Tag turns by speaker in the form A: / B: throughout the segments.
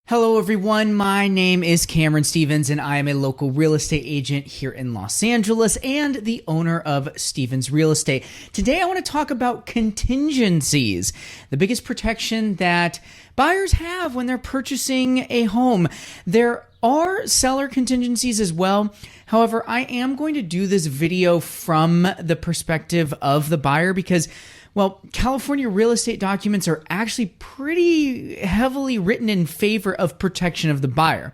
A: Hello everyone, my name is Cameron Stevens and I am a local real estate agent here in Los Angeles and the owner of Stevens Real Estate. Today I want to talk about contingencies, the biggest protection that buyers have when they're purchasing a home. There are seller contingencies as well. However, I am going to do this video from the perspective of the buyer because California real estate documents are actually pretty heavily written in favor of protection of the buyer.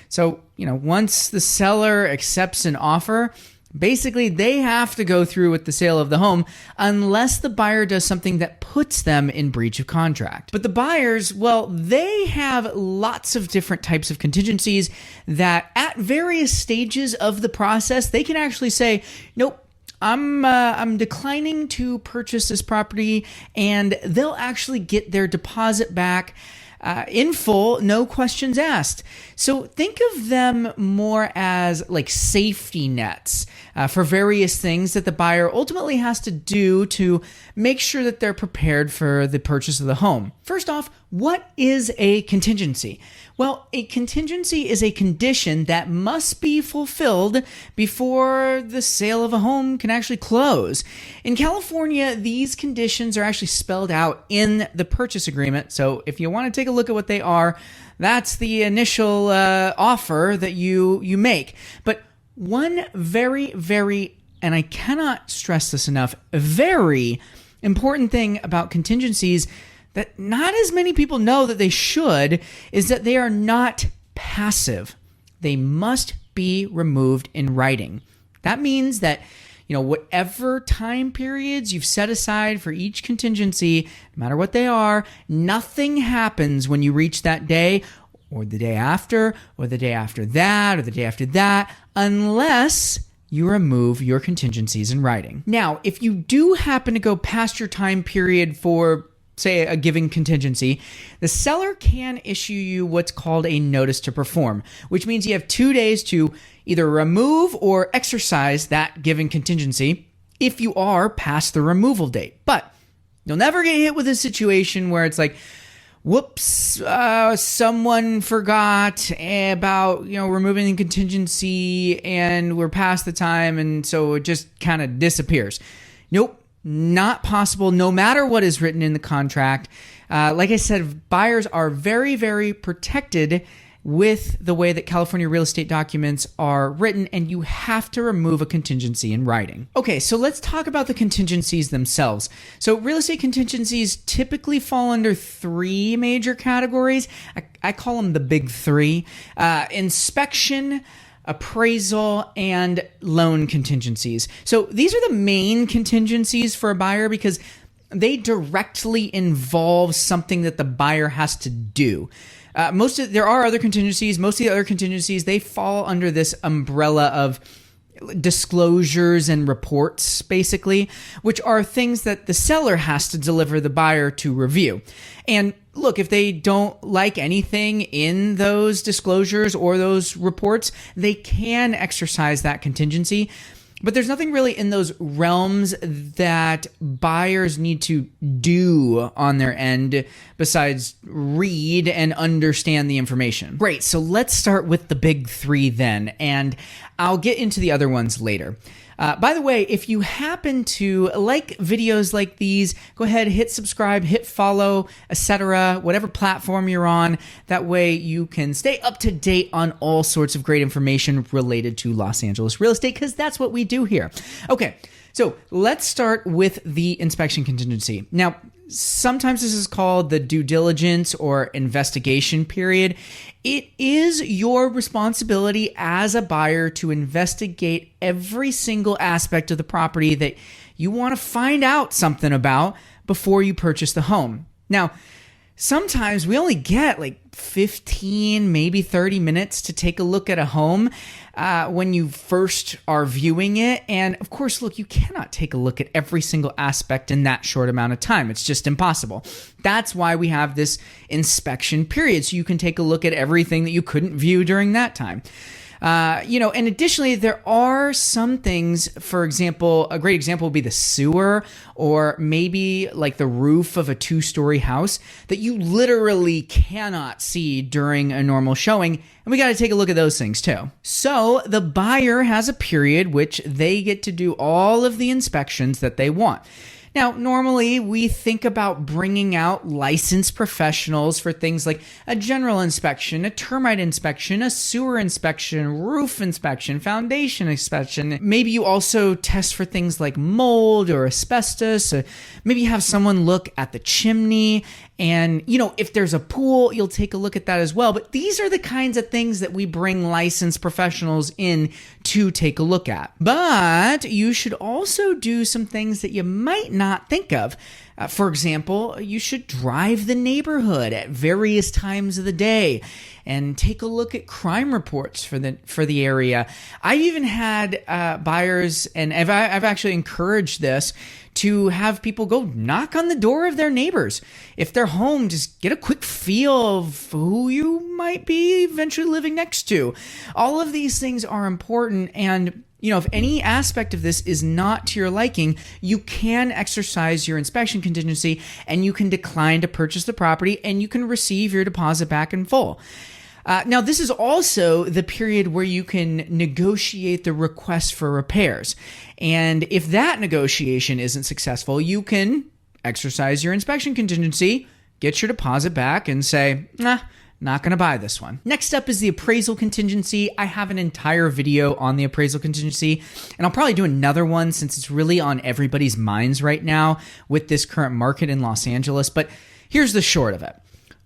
A: So, once the seller accepts an offer, basically they have to go through with the sale of the home unless the buyer does something that puts them in breach of contract. But the buyers, they have lots of different types of contingencies that at various stages of the process, they can actually say, nope, I'm declining to purchase this property, and they'll actually get their deposit back in full, no questions asked. So think of them more as like safety nets for various things that the buyer ultimately has to do to make sure that they're prepared for the purchase of the home. First off, what is a contingency? Well, a contingency is a condition that must be fulfilled before the sale of a home can actually close. In California, these conditions are actually spelled out in the purchase agreement. So if you want to take a look at what they are, that's the initial offer that you make. But one very, and I cannot stress this enough, a very important thing about contingencies that not as many people know that they should is that they are not passive. They must be removed in writing. That means that, whatever time periods you've set aside for each contingency, no matter what they are, nothing happens when you reach that day or the day after or the day after that or the day after that, unless you remove your contingencies in writing. Now, if you do happen to go past your time period for, say, a given contingency, the seller can issue you what's called a notice to perform, which means you have 2 days to either remove or exercise that given contingency if you are past the removal date. But you'll never get hit with a situation where it's like, whoops, someone forgot about, removing the contingency and we're past the time and so it just kind of disappears. Nope. Not possible, no matter what is written in the contract. Like I said, buyers are very, very protected with the way that California real estate documents are written, and you have to remove a contingency in writing. Okay, so let's talk about the contingencies themselves. So real estate contingencies typically fall under 3 major categories. I call them the big 3. Inspection, appraisal, and loan contingencies. So these are the main contingencies for a buyer because they directly involve something that the buyer has to do. There are other contingencies. Most of the other contingencies, they fall under this umbrella of disclosures and reports, basically, which are things that the seller has to deliver the buyer to review. And look, if they don't like anything in those disclosures or those reports, they can exercise that contingency. But there's nothing really in those realms that buyers need to do on their end besides read and understand the information. Great, so let's start with the big 3 then, and I'll get into the other ones later. By the way, if you happen to like videos like these, go ahead, hit subscribe, hit follow, etc., whatever platform you're on. That way you can stay up to date on all sorts of great information related to Los Angeles real estate, because that's what we do here. Okay, so let's start with the inspection contingency. Now, sometimes this is called the due diligence or investigation period. It is your responsibility as a buyer to investigate every single aspect of the property that you want to find out something about before you purchase the home. Now, sometimes we only get like 15, maybe 30 minutes to take a look at a home when you first are viewing it. And of course, look, you cannot take a look at every single aspect in that short amount of time. It's just impossible. That's why we have this inspection period, so you can take a look at everything that you couldn't view during that time. And additionally, there are some things, for example, a great example would be the sewer or maybe like the roof of a 2-story house that you literally cannot see during a normal showing. And we got to take a look at those things too. So the buyer has a period which they get to do all of the inspections that they want. Now, normally we think about bringing out licensed professionals for things like a general inspection, a termite inspection, a sewer inspection, roof inspection, foundation inspection. Maybe you also test for things like mold or asbestos. Maybe you have someone look at the chimney. And, if there's a pool, you'll take a look at that as well. But these are the kinds of things that we bring licensed professionals in to take a look at. But you should also do some things that you might not think of. For example, you should drive the neighborhood at various times of the day and take a look at crime reports for the area. I've even had buyers, and I've actually encouraged this, to have people go knock on the door of their neighbors. If they're home, just get a quick feel of who you might be eventually living next to. All of these things are important, and if any aspect of this is not to your liking, you can exercise your inspection contingency and you can decline to purchase the property and you can receive your deposit back in full. Now, this is also the period where you can negotiate the request for repairs. And if that negotiation isn't successful, you can exercise your inspection contingency, get your deposit back, and say, nah, not going to buy this one. Next up is the appraisal contingency. I have an entire video on the appraisal contingency, and I'll probably do another one since it's really on everybody's minds right now with this current market in Los Angeles. But here's the short of it.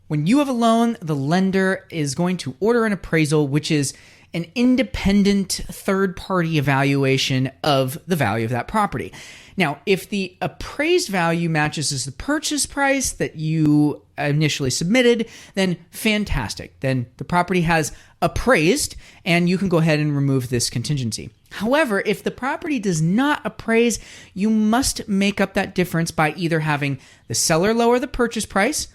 A: When you have a loan, the lender is going to order an appraisal, which is an independent third-party evaluation of the value of that property. Now, if the appraised value matches the purchase price that you initially submitted, then fantastic. Then the property has appraised, and you can go ahead and remove this contingency. However, if the property does not appraise, you must make up that difference by either having the seller lower the purchase price,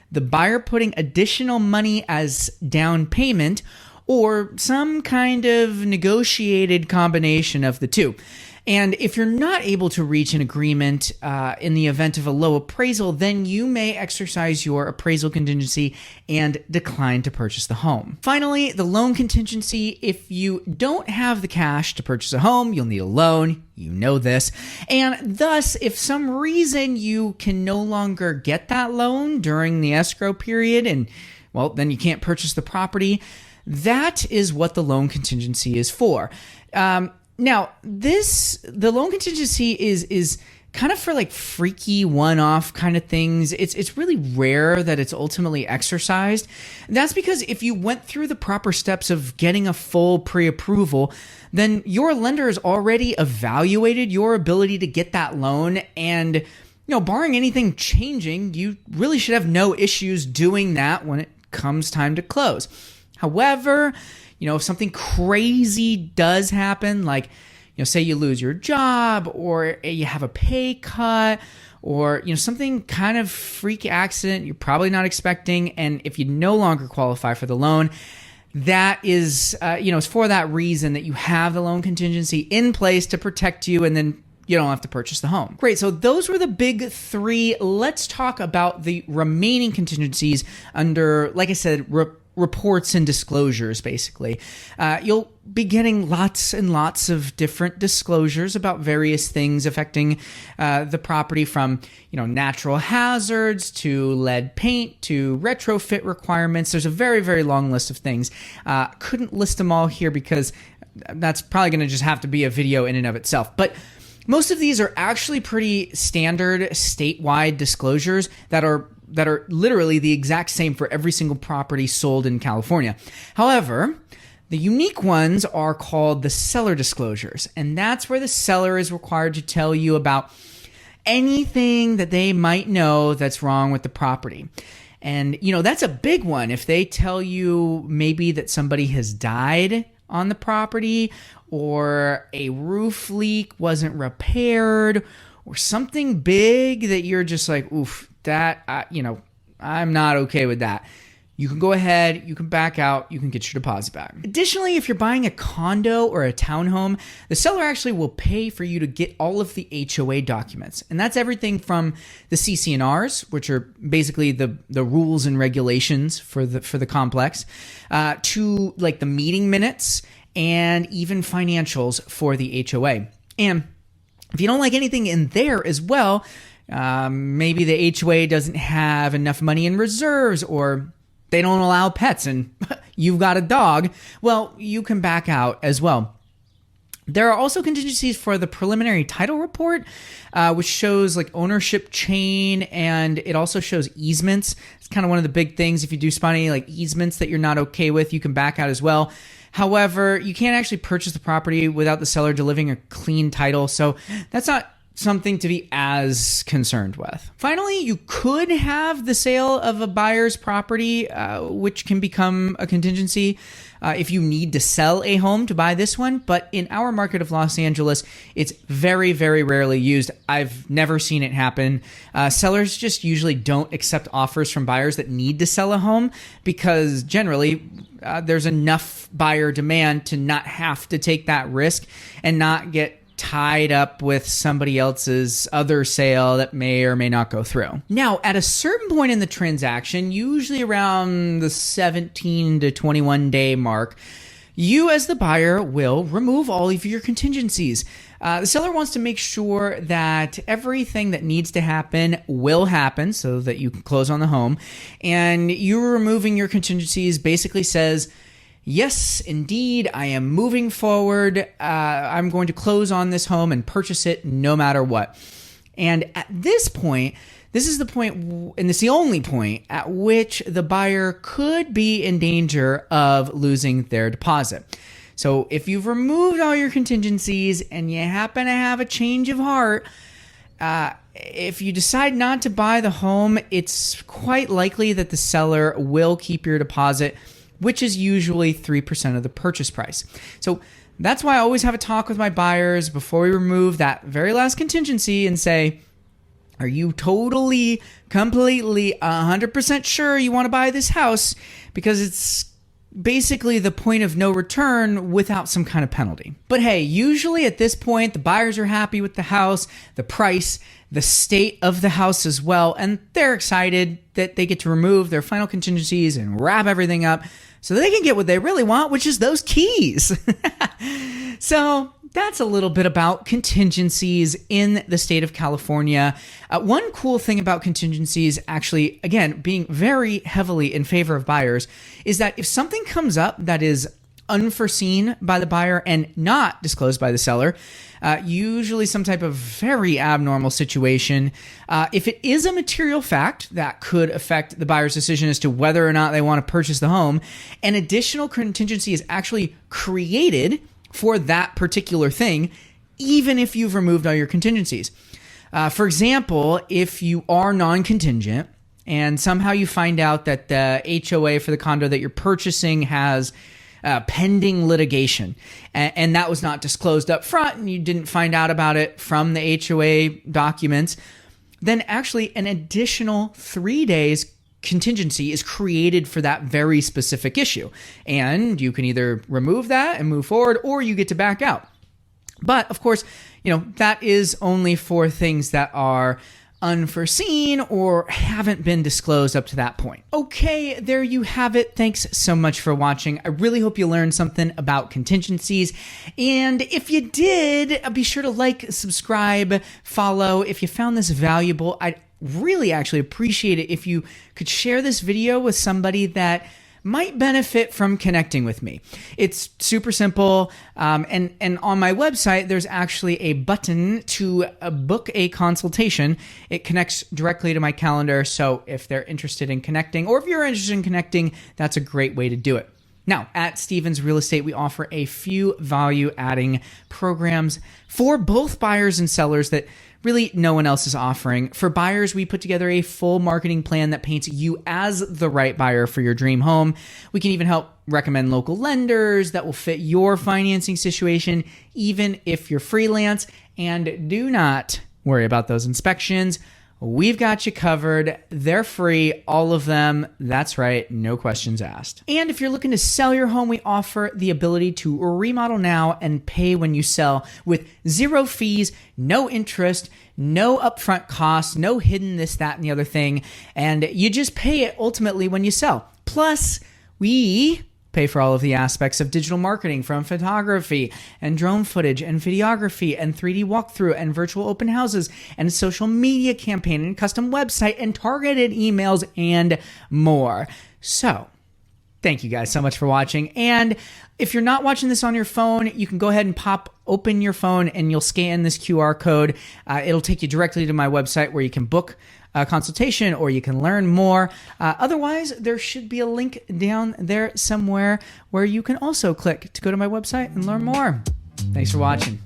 A: the buyer putting additional money as down payment, or some kind of negotiated combination of the two. And if you're not able to reach an agreement in the event of a low appraisal, then you may exercise your appraisal contingency and decline to purchase the home. Finally, the loan contingency. If you don't have the cash to purchase a home, you'll need a loan. You know this. And thus, if some reason you can no longer get that loan during the escrow period and, well, then you can't purchase the property, that is what the loan contingency is for. Now, the loan contingency is kind of for like freaky one-off kind of things. It's really rare that it's ultimately exercised. That's because if you went through the proper steps of getting a full pre-approval, then your lender has already evaluated your ability to get that loan, and barring anything changing, you really should have no issues doing that when it comes time to close. However, if something crazy does happen, like, say you lose your job or you have a pay cut or, something kind of freak accident you're probably not expecting, and if you no longer qualify for the loan, that is, it's for that reason that you have the loan contingency in place to protect you, and then you don't have to purchase the home. Great. So those were the big three. Let's talk about the remaining contingencies under, like I said, reports and disclosures, basically. You'll be getting lots and lots of different disclosures about various things affecting the property, from natural hazards to lead paint to retrofit requirements. There's a very, very long list of things. Couldn't list them all here because that's probably going to just have to be a video in and of itself. But most of these are actually pretty standard statewide disclosures that are literally the exact same for every single property sold in California. However, the unique ones are called the seller disclosures, and that's where the seller is required to tell you about anything that they might know that's wrong with the property. And, that's a big one. If they tell you maybe that somebody has died on the property, or a roof leak wasn't repaired, or something big that you're just like, oof, that, I'm not okay with that. you can go ahead, you can back out, you can get your deposit back. Additionally, if you're buying a condo or a townhome, the seller actually will pay for you to get all of the HOA documents. And that's everything from the CC&Rs, which are basically the rules and regulations for the complex, to like the meeting minutes and even financials for the HOA. And if you don't like anything in there as well, maybe the HOA doesn't have enough money in reserves, or they don't allow pets and you've got a dog, well, you can back out as well. There are also contingencies for the preliminary title report, which shows like ownership chain, and it also shows easements. It's kind of one of the big things. If you do spot any like easements that you're not okay with, you can back out as well. However, you can't actually purchase the property without the seller delivering a clean title, so that's not something to be as concerned with. Finally, you could have the sale of a buyer's property, which can become a contingency if you need to sell a home to buy this one. But in our market of Los Angeles, it's very, very rarely used. I've never seen it happen. Sellers just usually don't accept offers from buyers that need to sell a home because generally there's enough buyer demand to not have to take that risk and not get tied up with somebody else's other sale that may or may not go through. Now, at a certain point in the transaction, usually around the 17 to 21 day mark, you as the buyer will remove all of your contingencies. The seller wants to make sure that everything that needs to happen will happen so that you can close on the home. And you removing your contingencies basically says, yes, indeed, I am moving forward. I'm going to close on this home and purchase it no matter what. And at this point, this is the point, and it's the only point at which the buyer could be in danger of losing their deposit. So if you've removed all your contingencies and you happen to have a change of heart, if you decide not to buy the home, it's quite likely that the seller will keep your deposit, which is usually 3% of the purchase price. So that's why I always have a talk with my buyers before we remove that very last contingency and say, are you totally, completely, 100% sure you want to buy this house? Because it's basically the point of no return without some kind of penalty. But hey, usually at this point, the buyers are happy with the house, the price, the state of the house as well, and they're excited that they get to remove their final contingencies and wrap everything up so they can get what they really want, which is those keys. So that's a little bit about contingencies in the state of California. One cool thing about contingencies, actually, again, being very heavily in favor of buyers, is that if something comes up that is unforeseen by the buyer and not disclosed by the seller, usually some type of very abnormal situation, if it is a material fact that could affect the buyer's decision as to whether or not they want to purchase the home, an additional contingency is actually created for that particular thing, even if you've removed all your contingencies. For example, if you are non-contingent and somehow you find out that the HOA for the condo that you're purchasing has pending litigation, and that was not disclosed up front and you didn't find out about it from the HOA documents, then actually an additional 3 days contingency is created for that very specific issue. And you can either remove that and move forward, or you get to back out. But of course, that is only for things that are unforeseen or haven't been disclosed up to that point. Okay, there you have it. Thanks so much for watching. I really hope you learned something about contingencies. And if you did, be sure to like, subscribe, follow. If you found this valuable, I'd really actually appreciate it if you could share this video with somebody that might benefit from connecting with me. It's super simple. And on my website, there's actually a button to book a consultation. It connects directly to my calendar. So if they're interested in connecting, or if you're interested in connecting, that's a great way to do it. Now, at Stevens Real Estate, we offer a few value-adding programs for both buyers and sellers that really no one else is offering. For buyers, we put together a full marketing plan that paints you as the right buyer for your dream home. We can even help recommend local lenders that will fit your financing situation, even if you're freelance. And do not worry about those inspections. we've got you covered. They're free, all of them. That's right, no questions asked. And if you're looking to sell your home, we offer the ability to remodel now and pay when you sell with zero fees, no interest, no upfront costs, no hidden this, that, and the other thing. And you just pay it ultimately when you sell. Plus, we pay for all of the aspects of digital marketing, from photography and drone footage and videography and 3D walkthrough and virtual open houses and social media campaign and custom website and targeted emails and more. So thank you guys so much for watching. And if you're not watching this on your phone, you can go ahead and pop open your phone and you'll scan this QR code. It'll take you directly to my website where you can book a consultation or you can learn more. Otherwise, there should be a link down there somewhere where you can also click to go to my website and learn more. Thanks for watching.